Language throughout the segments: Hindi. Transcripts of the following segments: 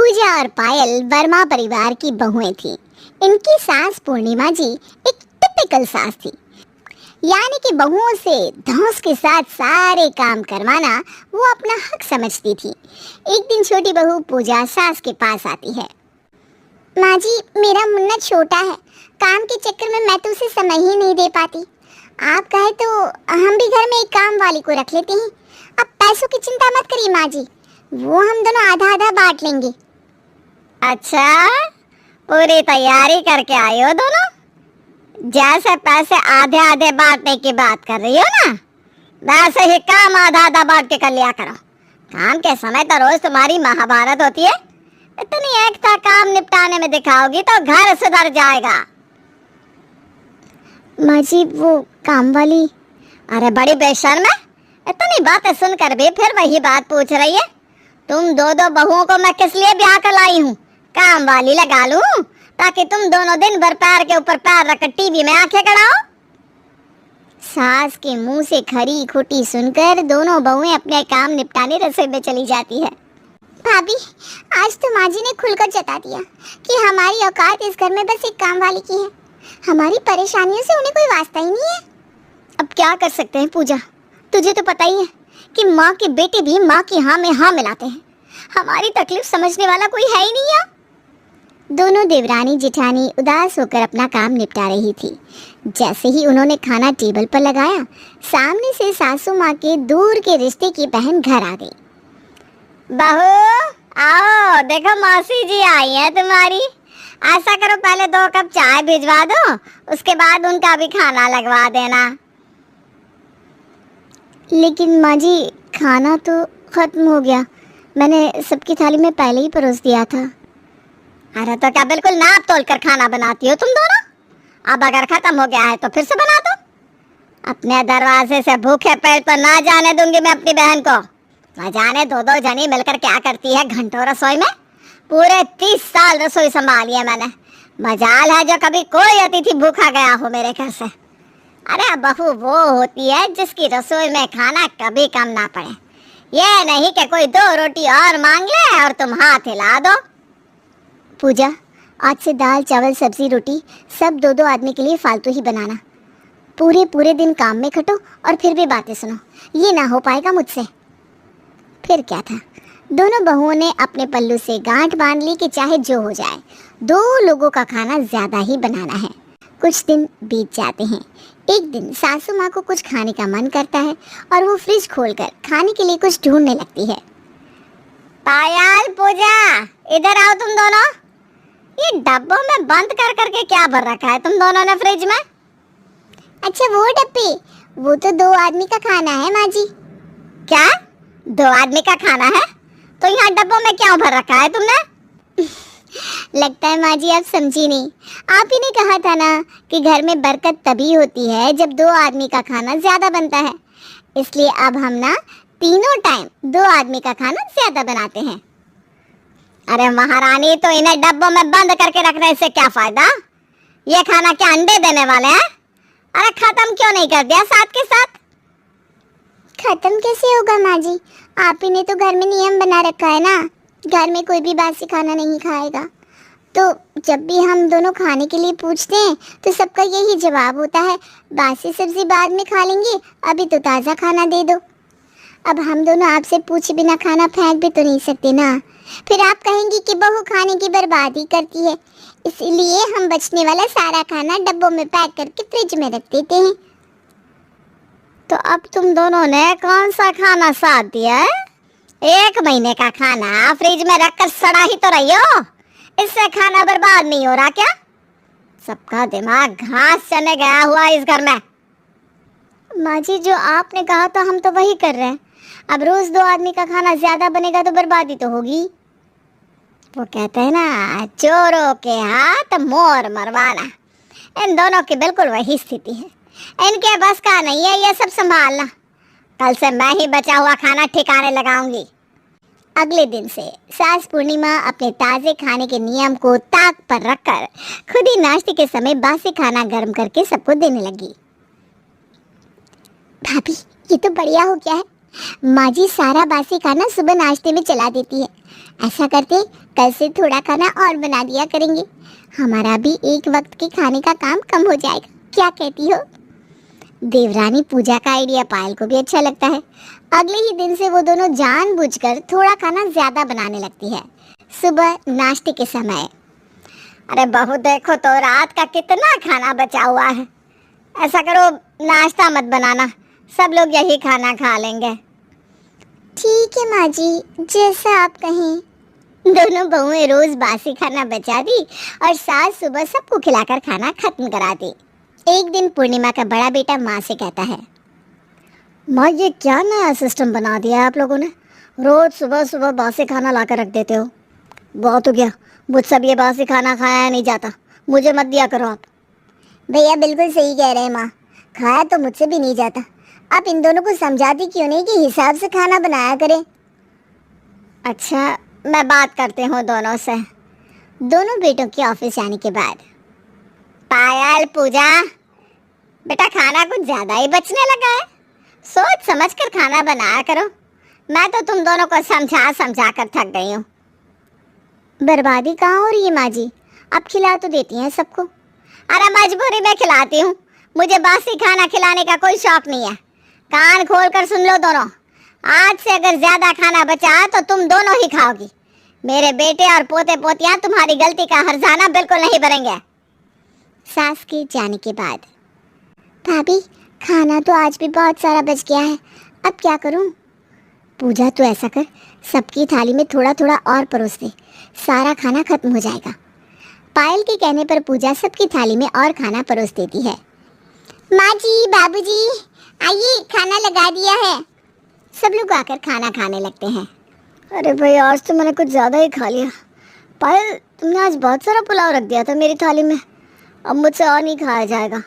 पूजा और पायल वर्मा परिवार की बहुएं थीं। इनकी सास पूर्णिमा जी एक टिपिकल सास थी, यानी कि बहुओं से धौंस के साथ सारे काम करवाना वो अपना हक समझती थी। एक दिन छोटी बहू पूजा सास के पास आती है। माँ जी, मेरा मुन्ना छोटा है, काम के चक्कर में मैं तो उसे समय ही नहीं दे पाती। आप कहे तो हम भी घर में एक काम वाली को रख लेते हैं। अब पैसों की चिंता मत करिए माँ जी, वो हम दोनों आधा आधा बांट लेंगे। अच्छा, पूरी तैयारी करके आई हो दोनों? जैसे पैसे आधे आधे बांटने की बात कर रही हो ना, वैसे ही काम आधा आधा बांट के कर लिया करो। काम के समय तो रोज तुम्हारी महाभारत होती है। इतनी एकता काम निपटाने में दिखाओगी तो घर सुधर जाएगा। माँ जी, वो काम वाली। अरे बड़ी बेशर्म है, इतनी बातें सुनकर भी फिर वही बात पूछ रही है। तुम दो दो बहुओं को मैं किस लिए ब्याह कर लाई हूँ? काम वाली लगा लूं ताकि तुम दोनों दिन भर पैर के ऊपर पैर रखकर टीवी में आंखें गड़ाओ। सास के मुंह से खरी खोटी सुनकर दोनों बहुएं अपने काम निपटाने रसोई में चली जाती है। भाभी, आज तो माँ जी ने खुलकर जता दिया कि हमारी औकात इस घर में बस एक काम वाली की है। हमारी परेशानियों से उन्हें कोई वास्ता ही नहीं है। अब क्या कर सकते हैं पूजा, तुझे तो पता ही है कि माँ के बेटे भी माँ की हाँ में हाँ मिलाते हैं। हमारी तकलीफ समझने वाला कोई है ही नहीं है। दोनों देवरानी जेठानी उदास होकर अपना काम निपटा रही थी। जैसे ही उन्होंने खाना टेबल पर लगाया, सामने से सासू माँ के दूर के रिश्ते की बहन घर आ गई। बहू आओ, देखो मौसी जी आई है तुम्हारी। ऐसा करो, पहले 2 कप चाय भिजवा दो, उसके बाद उनका भी खाना लगवा देना। लेकिन माँ जी, खाना तो खत्म हो गया, मैंने सबकी थाली में पहले ही परोस दिया था। अरे तो क्या बिल्कुल नाप तोल कर खाना बनाती हो तुम दोनों? अब अगर खत्म हो गया है तो फिर से बना दो। अपने दरवाजे से भूखे पेट तो ना जाने दूंगी मैं अपनी बहन को। न जाने 2-2 जनी मिलकर क्या करती है घंटों रसोई में। पूरे 30 साल रसोई संभाली है मैंने। मजाल है जो कभी कोई अतिथि भूखा गया हो मेरे घर से। अरे बहू वो होती है जिसकी रसोई में खाना कभी कम ना पड़े। ये नहीं कि कोई 2 रोटी और मांग ले और तुम हाथ हिला दो। पूजा, आज से दाल चावल सब्जी रोटी सब 2-2 आदमी के लिए फालतू ही बनाना। पूरे दिन काम में खटो और फिर भी बातें सुनो, ये ना हो पाएगा मुझसे। फिर क्या था, दोनों बहुओं ने अपने पल्लू से गांठ बांध ली कि चाहे जो हो जाए 2 लोगों का खाना ज्यादा ही बनाना है। कुछ दिन बीत जाते हैं। एक दिन सासू माँ को कुछ खाने का मन करता है और वो फ्रिज खोलकर खाने के लिए कुछ ढूंढने लगती है। पायल, पूजा, इधर आओ तुम दोनों। ये डब्बों में बंद कर करके क्या भर रखा है तुम दोनों ने फ्रिज में? अच्छा वो डब्बे, वो तो 2 आदमी का खाना है माँ जी। क्या 2 आदमी का खाना है? तो यहाँ डब्बों में क्या भर रखा है तुमने? लगता है माँ जी आप समझी नहीं। आप ही ने कहा था ना कि घर में बरकत तभी होती है जब 2 आदमी का खाना ज्यादा बनता है। इसलिए अब हम ना तीनों टाइम 2 आदमी का खाना ज्यादा बनाते हैं। अरे महारानी, तो इन्हें डब्बों में बंद करके रखने से क्या फायदा? ये खाना क्या अंडे देने वाले हैं? अरे खत्म क्यों नहीं कर दिया साथ के साथ? खत्म कैसे होगा माँ जी, आप ही ने तो घर में नियम बना रखा है ना, घर में कोई भी बासी खाना नहीं खाएगा। तो जब भी हम दोनों खाने के लिए पूछते हैं तो सबका यही जवाब होता है, बासी सब्जी बाद में खा लेंगे, अभी तो ताज़ा खाना दे दो। अब हम दोनों आपसे पूछे बिना खाना फेंक भी तो नहीं सकते ना। फिर आप कहेंगी कि बहू खाने की बर्बादी करती है, इसलिए हम बचने वाला सारा खाना डब्बों में पैक करके फ्रिज में रख देते हैं। तो अब तुम दोनों ने कौन सा खाना साथ दिया है? 1 महीने का खाना फ्रिज में रखकर सड़ा ही तो रही हो, इससे खाना बर्बाद नहीं हो रहा क्या? सबका दिमाग घास चने गया हुआ इस घर में। माँ जी, जो आपने कहा तो हम तो वही कर रहे हैं। अब रोज 2 आदमी का खाना ज्यादा बनेगा तो बर्बादी तो होगी। वो कहते हैं ना, चोरों के हाथ मोर मरवाना। इन दोनों की बिल्कुल वही स्थिति है। इनके बस का नहीं है ये सब संभालना। कल से मैं ही बचा हुआ खाना ठिकाने लगाऊंगी। अगले दिन से सास पूर्णिमा अपने ताजे खाने के नियम को ताक पर रखकर खुद ही नाश्ते के समय बासी खाना गर्म करके सबको देने लगी। भाभी, ये तो बढ़िया हो गया है। माँ जी सारा बासी खाना सुबह नाश्ते में चला देती है, ऐसा करते कल से थोड़ा खाना और बना दिया करेंगे, हमारा भी एक वक्त के खाने का काम कम हो जाएगा, क्या कहती हो? देवरानी पूजा का आइडिया पायल को भी अच्छा लगता है। अगले ही दिन से वो दोनों जानबूझकर थोड़ा खाना ज्यादा बनाने लगती है। सुबह नाश्ते के समय, अरे बहू देखो तो रात का कितना खाना बचा हुआ है, ऐसा करो नाश्ता मत बनाना, सब लोग यही खाना खा लेंगे। ठीक है माँ जी, जैसा आप कहें। दोनों बहुएं रोज बासी खाना बचा दी और सास सुबह सबको खिलाकर खाना खत्म करा दी। एक दिन पूर्णिमा का बड़ा बेटा माँ से कहता है, माँ ये क्या नया सिस्टम बना दिया है आप लोगों ने, रोज सुबह सुबह बासी खाना लाकर रख देते हो। बहुत हो गया, मुझसे अब ये बासी खाना खाया नहीं जाता, मुझे मत दिया करो आप। भैया बिल्कुल सही कह रहे हैं माँ, खाया तो मुझसे भी नहीं जाता। आप इन दोनों को समझाती क्यों नहीं कि हिसाब से खाना बनाया करें। अच्छा मैं बात करती हूँ दोनों से। दोनों बेटों के ऑफिस जाने के बाद, पायल पूजा बेटा खाना कुछ ज़्यादा ही बचने लगा है, सोच समझ कर खाना बनाया करो, मैं तो तुम दोनों को समझा समझा कर थक गई हूँ। बर्बादी कहाँ हो रही है माँ जी, आप खिला तो देती हैं सबको। अरे मजबूरी में खिलाती हूँ, मुझे बासी खाना खिलाने का कोई शौक नहीं है। कान खोल कर सुन लो दोनों, आज से अगर ज्यादा खाना बचा तो तुम दोनों ही खाओगी। मेरे बेटे और पोते पोतियां तुम्हारी गलती का हर्जाना बिल्कुल नहीं भरेंगे। सास के जाने के बाद, भाभी खाना तो आज भी बहुत सारा बच गया है, अब क्या करूं? पूजा तो ऐसा कर, सबकी थाली में थोड़ा थोड़ा और परोस दे, सारा खाना खत्म हो जाएगा। पायल के कहने पर पूजा सबकी थाली में और खाना परोस देती है। माँ जी बाबूजी आइए खाना लगा दिया है। सब लोग आकर खाना खाने लगते हैं। अरे भाई आज तो मैंने कुछ ज़्यादा ही खा लिया। पायल तुमने आज बहुत सारा पुलाव रख दिया था मेरी थाली में, अब मुझसे और नहीं खाया जाएगा।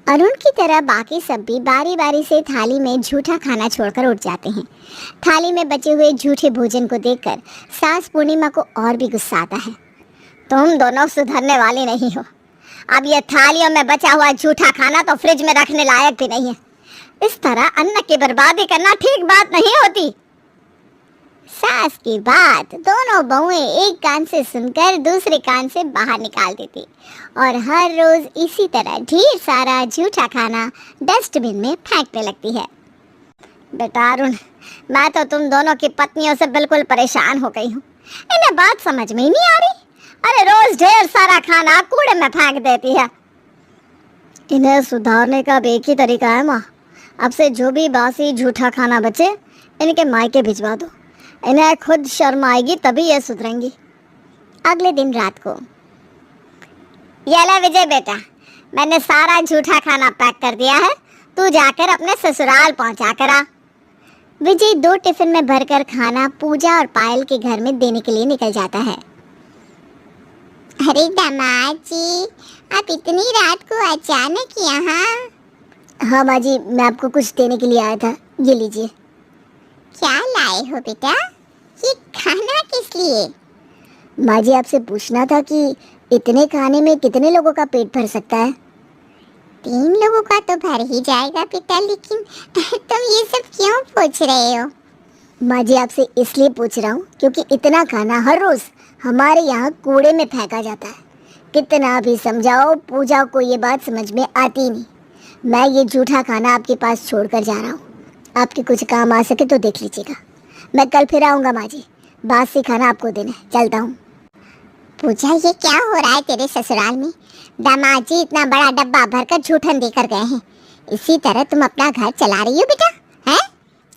अरुण की तरह बाकी सब भी बारी बारी से थाली में झूठा खाना छोड़कर उठ जाते हैं। थाली में बचे हुए झूठे भोजन को देखकर सास पूर्णिमा को और भी गुस्सा आता है। तुम दोनों सुधरने वाली नहीं हो, अब ये थालियों में बचा हुआ झूठा खाना तो फ्रिज में रखने लायक भी नहीं है। इस तरह अन्न की बर्बादी करना ठीक बात नहीं होती। सास की बात दोनों बहुएं एक कान से सुनकर दूसरे कान से बाहर निकाल देती और हर रोज इसी तरह ढेर सारा झूठा खाना डस्टबिन में फेंकने लगती है। बेटा अरुण, मैं तो तुम दोनों की पत्नियों से बिल्कुल परेशान हो गई हूँ, इन्हें बात समझ में ही नहीं आ रही। अरे रोज ढेर सारा खाना कूड़े में फेंक देती है। इन्हें सुधारने का अब एक ही तरीका है माँ, अब से जो भी बासी झूठा खाना बचे इनके मायके भिजवा दो, इन्हें खुद शर्म आएगी तभी ये सुधरेंगी। अगले दिन रात को, ये ले विजय बेटा, मैंने सारा झूठा खाना पैक कर दिया है, तू जाकर अपने ससुराल पहुंचा कर आ। विजय 2 टिफिन में भरकर खाना पूजा और पायल के घर में देने के लिए निकल जाता है। अरे दामाद जी, आप इतनी रात को अचानक यहाँ? हाँ माँ जी, मैं आपको कुछ देने के लिए आया था, ये लीजिए। क्या लाए हो बेटा, ये खाना किस लिए? माँ जी आपसे पूछना था कि इतने खाने में कितने लोगों का पेट भर सकता है? 3 लोगों का तो भर ही जाएगा बेटा, लेकिन तुम ये सब क्यों पूछ रहे हो? माँ जी आपसे इसलिए पूछ रहा हूँ क्योंकि इतना खाना हर रोज़ हमारे यहाँ कूड़े में फेंका जाता है। कितना भी समझाओ पूजा को ये बात समझ में आती नहीं। मैं ये झूठा खाना आपके पास छोड़कर जा रहा हूँ, आपके कुछ काम आ सके तो देख लीजिएगा। मैं कल फिर आऊँगा माँ जी, बासी खाना आपको देना, चलता हूँ। पूजा ये क्या हो रहा है तेरे ससुराल में? दामाद जी इतना बड़ा डब्बा भरकर झूठन देकर गए हैं, इसी तरह तुम अपना घर चला रही हो बेटा? हैं?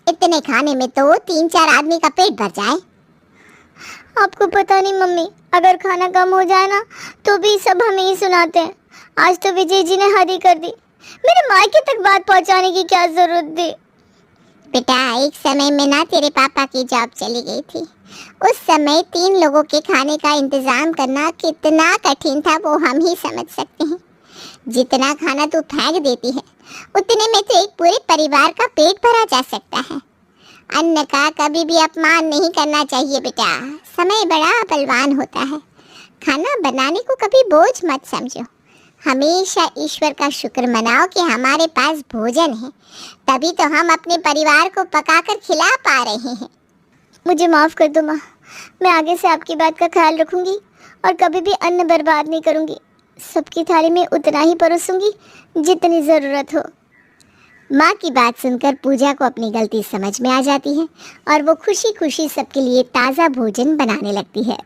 इतने खाने में तो 3-4 आदमी का पेट भर जाए। आपको पता नहीं मम्मी, अगर खाना कम हो जाए ना तो भी सब हमें ही सुनाते हैं। आज तो विजय जी ने हद ही कर दी, मेरे मायके तक बात पहुंचाने की क्या जरूरत थी? बेटा एक समय में ना तेरे पापा की जॉब चली गई थी, उस समय 3 लोगों के खाने का इंतजाम करना कितना कठिन था वो हम ही समझ सकते हैं। जितना खाना तू फेंक देती है उतने में तो एक पूरे परिवार का पेट भरा जा सकता है। अन्न का कभी भी अपमान नहीं करना चाहिए बेटा, समय बड़ा बलवान होता है। खाना बनाने को कभी बोझ मत समझो, हमेशा ईश्वर का शुक्र मनाओ कि हमारे पास भोजन है, तभी तो हम अपने परिवार को पकाकर खिला पा रहे हैं। मुझे माफ़ कर दो माँ, मैं आगे से आपकी बात का ख्याल रखूंगी और कभी भी अन्न बर्बाद नहीं करूंगी। सबकी थाली में उतना ही परोसूंगी जितनी ज़रूरत हो। माँ की बात सुनकर पूजा को अपनी गलती समझ में आ जाती है और वो खुशी खुशी सबके लिए ताज़ा भोजन बनाने लगती है।